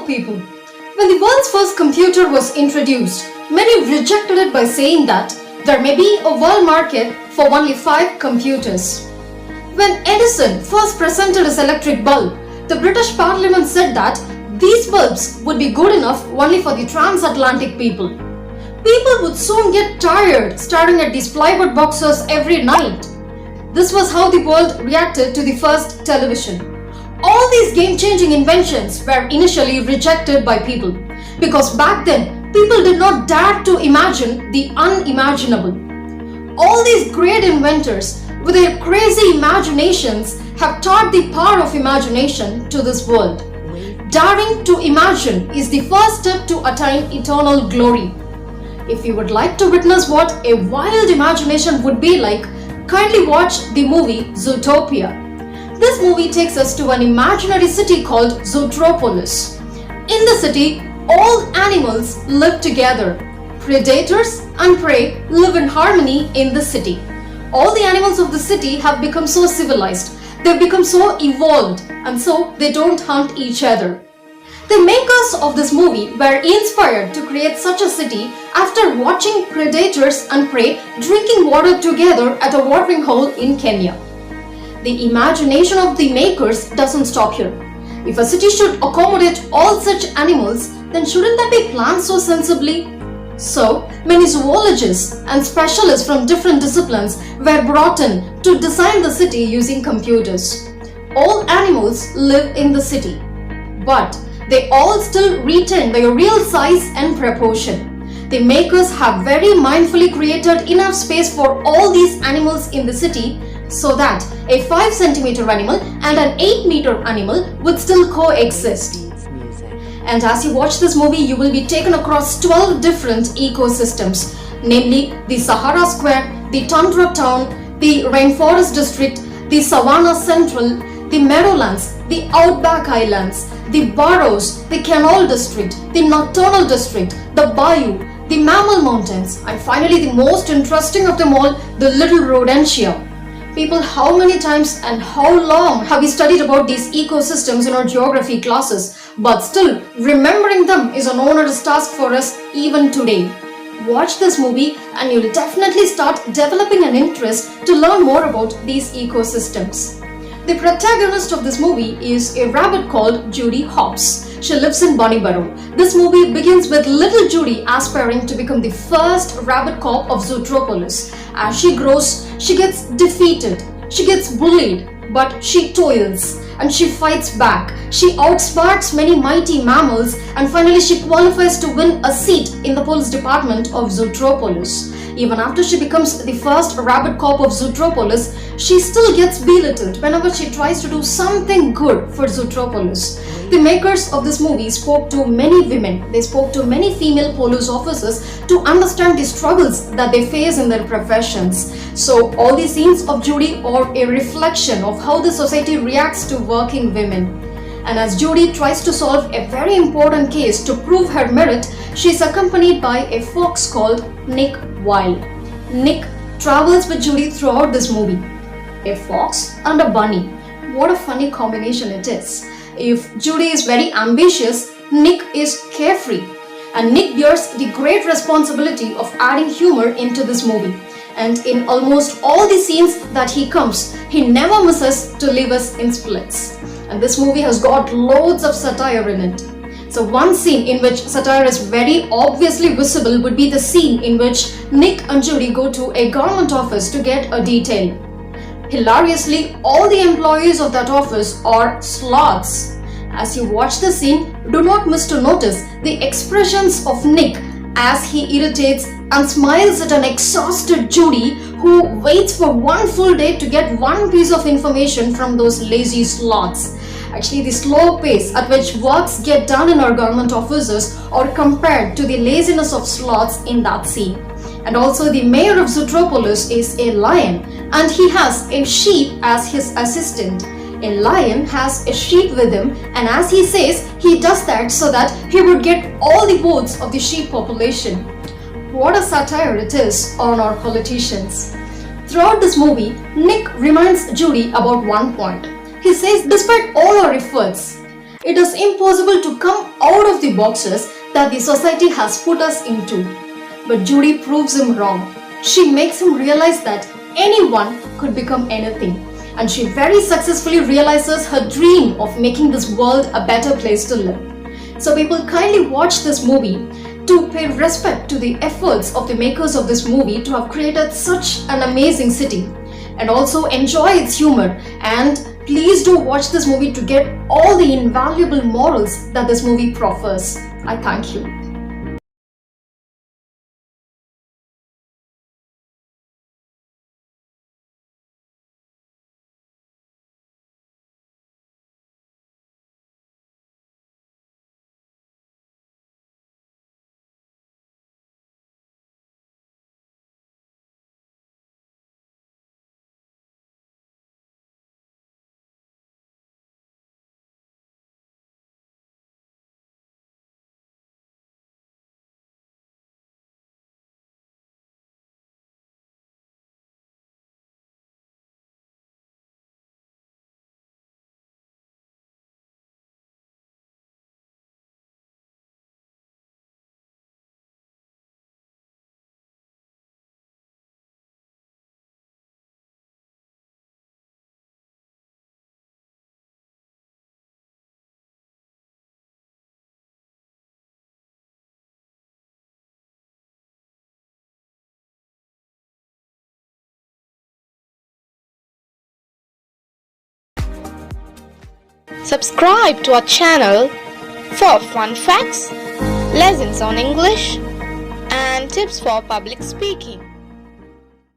people. When the world's first computer was introduced, many rejected it by saying that there may be a world market for only 5 computers. When Edison first presented his electric bulb, the British Parliament said that these bulbs would be good enough only for the transatlantic people. People would soon get tired staring at these plywood boxes every night. This was how the world reacted to the first television. All these game-changing inventions were initially rejected by people because back then people did not dare to imagine the unimaginable. All these great inventors with their crazy imaginations have taught the power of imagination to this world. Daring to imagine is the first step to attain eternal glory. If you would like to witness what a wild imagination would be like, kindly watch the movie Zootopia. This movie takes us to an imaginary city called Zootropolis. In the city, all animals live together. Predators and prey live in harmony in the city. All the animals of the city have become so civilized. They've become so evolved, and so they don't hunt each other. The makers of this movie were inspired to create such a city after watching predators and prey drinking water together at a watering hole in Kenya. The imagination of the makers doesn't stop here. If a city should accommodate all such animals, then shouldn't that be planned so sensibly? So, many zoologists and specialists from different disciplines were brought in to design the city using computers. All animals live in the city, but they all still retain their real size and proportion. The makers have very mindfully created enough space for all these animals in the city so that a 5 cm animal and an 8 meter animal would still coexist. And as you watch this movie, you will be taken across 12 different ecosystems, namely the Sahara Square, the Tundra Town, the Rainforest District, the Savannah Central, the Meadowlands, the Outback Islands, the Burrows, the Canal District, the Nocturnal District, the Bayou, the Mammal Mountains, and finally the most interesting of them all, the Little Rodentia. People, how many times and how long have we studied about these ecosystems in our geography classes, but still remembering them is an onerous task for us even today. Watch this movie and you'll definitely start developing an interest to learn more about these ecosystems. The protagonist of this movie is a rabbit called Judy Hopps. She lives in Bunnyborough. This movie begins with little Judy aspiring to become the first rabbit cop of Zootropolis. As she grows, she gets defeated, she gets bullied, but she toils and she fights back. She outsmarts many mighty mammals and finally she qualifies to win a seat in the police department of Zootropolis. Even after she becomes the first rabbit cop of Zootropolis, she still gets belittled whenever she tries to do something good for Zootropolis. The makers of this movie spoke to many women. They spoke to many female police officers to understand the struggles that they face in their professions. So all these scenes of Judy are a reflection of how the society reacts to working women. And as Judy tries to solve a very important case to prove her merit, she is accompanied by a fox called Nick Wilde. Nick travels with Judy throughout this movie. A fox and a bunny. What a funny combination it is. If Judy is very ambitious, Nick is carefree. And Nick bears the great responsibility of adding humor into this movie. And in almost all the scenes that he comes, he never misses to leave us in splits. And this movie has got loads of satire in it. So one scene in which satire is very obviously visible would be the scene in which Nick and Judy go to a government office to get a detail. Hilariously, all the employees of that office are sloths. As you watch the scene, do not miss to notice the expressions of Nick as he irritates and smiles at an exhausted Judy who waits for one full day to get one piece of information from those lazy sloths. Actually, the slow pace at which works get done in our government offices are compared to the laziness of sloths in that scene. And also the mayor of Zootropolis is a lion and he has a sheep as his assistant. A lion has a sheep with him, and as he says, he does that so that he would get all the votes of the sheep population. What a satire it is on our politicians. Throughout this movie, Nick reminds Judy about one point. He says, despite all our efforts, it is impossible to come out of the boxes that the society has put us into. But Judy proves him wrong. She makes him realize that anyone could become anything. And she very successfully realizes her dream of making this world a better place to live. So people kindly watch this movie to pay respect to the efforts of the makers of this movie to have created such an amazing city, and also enjoy its humor. And please do watch this movie to get all the invaluable morals that this movie proffers. I thank you. Subscribe to our channel for fun facts, lessons on English, and tips for public speaking.